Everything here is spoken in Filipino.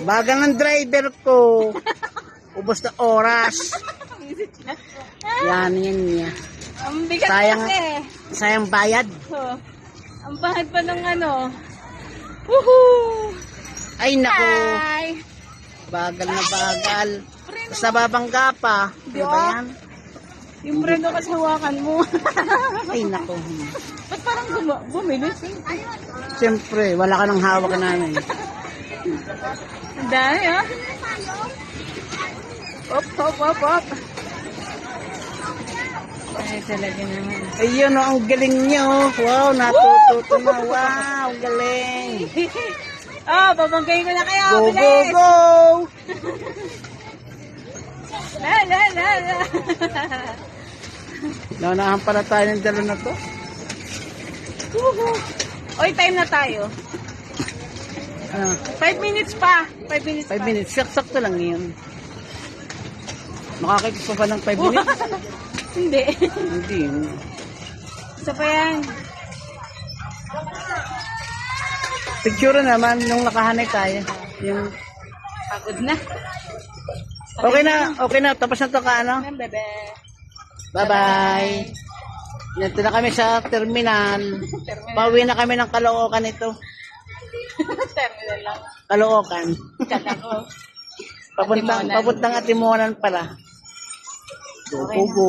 Bagal ng driver ko. Ubos na oras. Yan niya. Ang bigat Sayang, kasi. sayang bayad. Oh, ang pangit pa ng ano. Woohoo! Ay nako, Ay! bagal na bagal. Basta babangga pa. Di ba yan? Yung preno kasi hawakan mo. Ay nako. Ba't parang bumilis eh? Siyempre, wala ka nang hawak namin. Ang dami ah. Op, op, op, op. Ay, talaga naman. Ayun o, ang galing niyo. Wow, natututo na. Wow, ang galing. Oh, babanggayin ko na kayo. Go, go, Bilis! go! La, la, la, la. Naunahan pala tayo ng dalo na to. Oy, time na tayo. Ano? 5 minutes pa. 5 minutes 5 pa. minutes. Sakto lang yun. Makakikip pa ba ng 5 minutes? Hindi. Hindi. Isa pa yan. Picture naman nung nakahanay tayo. Yung Pagod na. okay na, okay na. Tapos na to ka, ano? Ayan, bebe. Bye-bye. Nandito na kami sa terminal. Pauwi na kami ng Caloocan ito. Terminal lang. Caloocan. Kala ko. Papuntang Atimonan pala. Go, go, go.